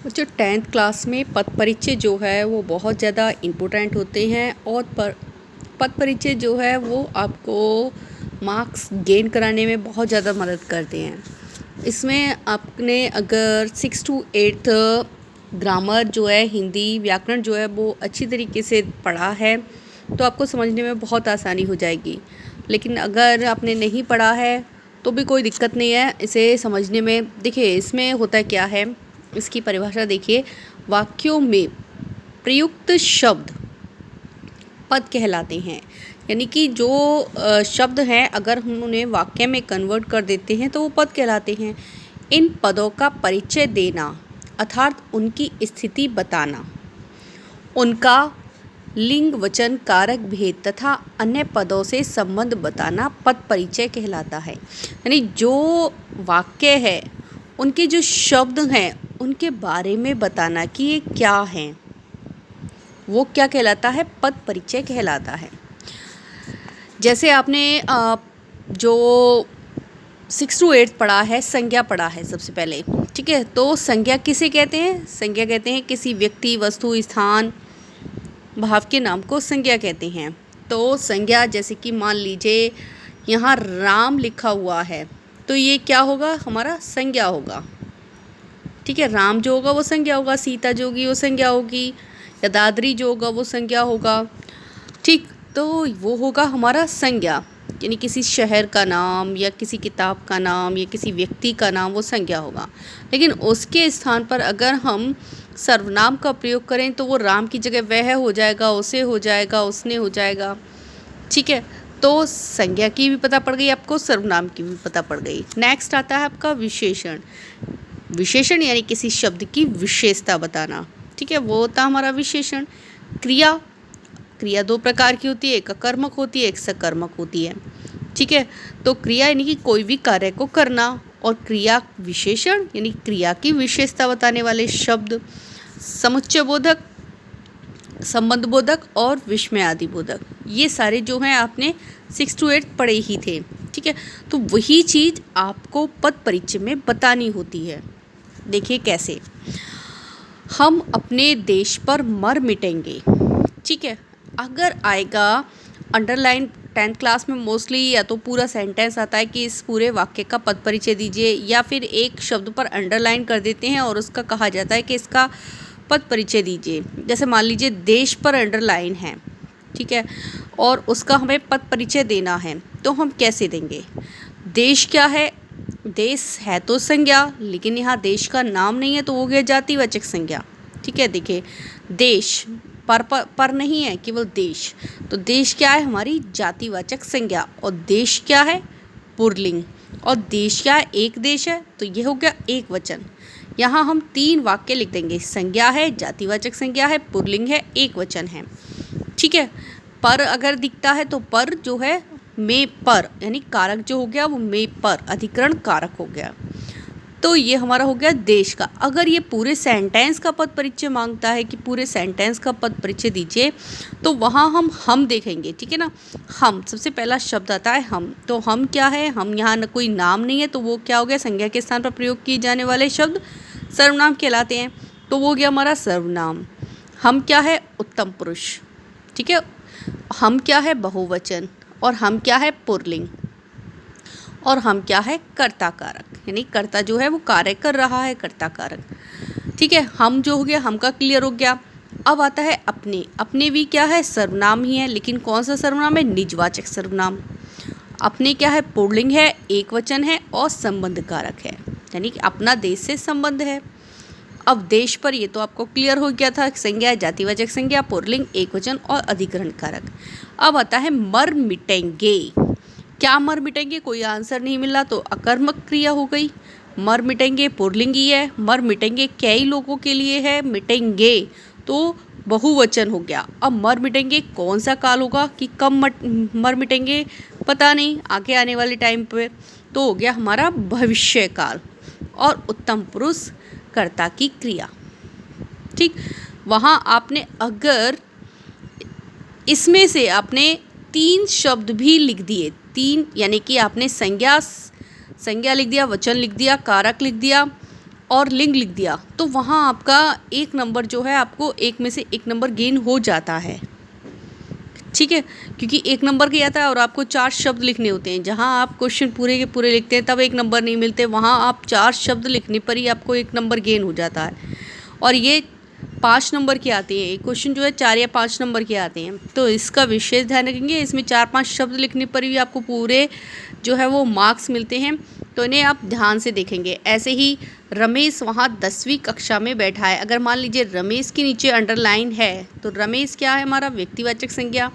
बच्चों 10th class में पद परिचय जो है वो बहुत ज़्यादा इम्पोर्टेंट होते हैं और पद परिचय जो है वो आपको मार्क्स गेन कराने में बहुत ज़्यादा मदद करते हैं। इसमें आपने अगर 6 to 8 ग्रामर जो है, हिंदी व्याकरण जो है वो अच्छी तरीके से पढ़ा है तो आपको समझने में बहुत आसानी हो जाएगी। लेकिन अगर आपने नहीं पढ़ा है तो भी कोई दिक्कत नहीं है इसे समझने में। देखिए इसमें होता क्या है, इसकी परिभाषा देखिए। वाक्यों में प्रयुक्त शब्द पद कहलाते हैं। यानी कि जो शब्द हैं अगर हम उन्हें वाक्य में कन्वर्ट कर देते हैं तो वो पद कहलाते हैं। इन पदों का परिचय देना अर्थात उनकी स्थिति बताना, उनका लिंग वचन कारक भेद तथा अन्य पदों से संबंध बताना पद परिचय कहलाता है। यानी जो वाक्य है उनके जो शब्द हैं उनके बारे में बताना कि ये क्या हैं, वो क्या कहलाता है, पद परिचय कहलाता है। जैसे आपने जो 6 to 8 पढ़ा है, संज्ञा पढ़ा है सबसे पहले, ठीक है। तो संज्ञा किसे कहते हैं? संज्ञा कहते हैं किसी व्यक्ति, वस्तु, स्थान, भाव के नाम को संज्ञा कहते हैं। तो संज्ञा जैसे कि मान लीजिए यहाँ राम लिखा हुआ है तो ये क्या होगा, हमारा संज्ञा होगा, ठीक है। राम जो होगा वो संज्ञा होगा, सीता जो होगी वो संज्ञा होगी, या दादरी जो होगा वो संज्ञा होगा, ठीक। तो वो होगा हमारा संज्ञा, यानी किसी शहर का नाम या किसी किताब का नाम या किसी व्यक्ति का नाम वो संज्ञा होगा। लेकिन उसके स्थान पर अगर हम सर्वनाम का प्रयोग करें तो वो राम की जगह वह हो जाएगा, उसे हो जाएगा, उसने हो जाएगा, ठीक है। तो संज्ञा की भी पता पड़ गई आपको, सर्वनाम की भी पता पड़ गई। नेक्स्ट आता है आपका विशेषण। विशेषण यानी किसी शब्द की विशेषता बताना, ठीक है, वो होता हमारा विशेषण। क्रिया, क्रिया दो प्रकार की होती है, एक अकर्मक होती है, एक सकर्मक होती है, ठीक है। तो क्रिया यानी कि कोई भी कार्य को करना, और क्रिया विशेषण यानी क्रिया की विशेषता बताने वाले शब्द। समुच्चय बोधक, संबंध बोधक और विस्मय आदि बोधक, ये सारे जो हैं आपने 6 to 8 पढ़े ही थे, ठीक है। तो वही चीज़ आपको पद परिचय में बतानी होती है। देखिए कैसे, हम अपने देश पर मर मिटेंगे, ठीक है। अगर आएगा अंडरलाइन, 10th क्लास में मोस्टली या तो पूरा सेंटेंस आता है कि इस पूरे वाक्य का पद परिचय दीजिए, या फिर एक शब्द पर अंडरलाइन कर देते हैं और उसका कहा जाता है कि इसका पद परिचय दीजिए। जैसे मान लीजिए देश पर अंडरलाइन है, ठीक है, और उसका हमें पद परिचय देना है तो हम कैसे देंगे? देश क्या है? देश है तो संज्ञा, लेकिन यहाँ देश का नाम नहीं है तो हो गया जातिवाचक संज्ञा, ठीक है। देखिए देश पर नहीं है, केवल देश, तो देश क्या है? हमारी जातिवाचक संज्ञा। और देश क्या है? पुल्लिंग। और देश क्या है? एक देश है, तो ये हो गया एक वचन। यहाँ हम 3 वाक्य लिख देंगे, संज्ञा है, जातिवाचक संज्ञा है, पुल्लिंग है, एक वचन है, ठीक है। पर अगर दिखता है तो पर जो है में पर, यानी कारक जो हो गया वो में पर, अधिकरण कारक हो गया। तो ये हमारा हो गया देश का। अगर ये पूरे सेंटेंस का पद परिचय मांगता है कि पूरे सेंटेंस का पद परिचय दीजिए, तो वहाँ हम देखेंगे, ठीक है ना। हम, सबसे पहला शब्द आता है हम। तो हम क्या है? हम, यहाँ न कोई नाम नहीं है तो वो क्या हो गया? संज्ञा के स्थान पर प्रयोग किए जाने वाले शब्द सर्वनाम कहलाते हैं, तो वो हो गया हमारा सर्वनाम। हम क्या है? उत्तम पुरुष, ठीक है। हम क्या है? बहुवचन। और हम क्या है? पुल्लिंग। और हम क्या है? कर्ता कारक, यानी कर्ता जो है वो कार्य कर रहा है, कर्ता कारक, ठीक है। हम जो हो गया, हम का क्लियर हो गया। अब आता है अपने। अपने भी क्या है? सर्वनाम ही है, लेकिन कौन सा सर्वनाम है? निजवाचक सर्वनाम। अपने क्या है? पुल्लिंग है, एक वचन है और संबंध कारक है, यानी कि अपना देश से संबंध है। अब देश पर ये तो आपको क्लियर हो गया था, संज्ञा, जातिवाचक संज्ञा, पुल्लिंग, एक वचन और अधिकरण कारक। अब आता है मर मिटेंगे। क्या मर मिटेंगे? कोई आंसर नहीं मिला तो अकर्मक क्रिया हो गई। मर मिटेंगे पुल्लिंग ही है, मर मिटेंगे कई लोगों के लिए है, मिटेंगे तो बहुवचन हो गया। अब मर मिटेंगे कौन सा काल होगा कि कब मर मिटेंगे? पता नहीं, आगे आने वाले टाइम पे, तो हो गया हमारा भविष्य काल। और उत्तम पुरुष कर्ता की क्रिया, ठीक। वहाँ आपने अगर इसमें से आपने 3 शब्द भी लिख दिए, 3 यानी कि आपने संज्ञा लिख दिया, वचन लिख दिया, कारक लिख दिया और लिंग लिख दिया तो वहाँ आपका एक नंबर जो है आपको एक में से एक नंबर गेन हो जाता है, ठीक है। क्योंकि एक नंबर के आता है और आपको 4 शब्द लिखने होते हैं। जहाँ आप क्वेश्चन पूरे के पूरे लिखते हैं तब एक नंबर नहीं मिलते, वहाँ आप 4 शब्द लिखने पर ही आपको एक नंबर गेन हो जाता है। और ये 5 नंबर के आते हैं, एक क्वेश्चन जो है 4 या 5 नंबर के आते हैं, तो इसका विशेष ध्यान रखेंगे। इसमें 4-5 शब्द लिखने पर भी आपको पूरे जो है वो मार्क्स मिलते हैं, तो इन्हें आप ध्यान से देखेंगे। ऐसे ही रमेश वहाँ 10वीं कक्षा में बैठा है। अगर मान लीजिए रमेश के नीचे अंडरलाइन है तो रमेश क्या है हमारा व्यक्तिवाचक संज्ञा,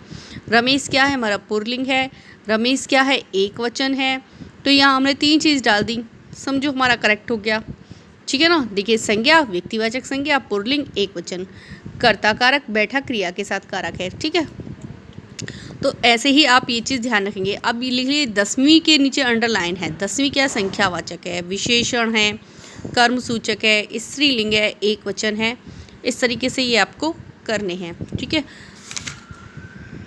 रमेश क्या है हमारा पुल्लिंग है, रमेश क्या है एक वचन है। तो यहाँ हमने 3 चीज़ डाल दी, समझो हमारा करेक्ट हो गया, ठीक है ना। देखिए संज्ञा व्यक्तिवाचक संज्ञा, पुल्लिंग एक वचन, कर्ता कारक बैठा क्रिया के साथ कारक है, ठीक है। तो ऐसे ही आप ये चीज़ ध्यान रखेंगे। अब ये लिख लीजिए 10वीं के नीचे अंडरलाइन है। 10वीं क्या संख्यावाचक है, विशेषण है, कर्म सूचक है, स्त्रीलिंग है, एक वचन है। इस तरीके से ये आपको करने हैं, ठीक है।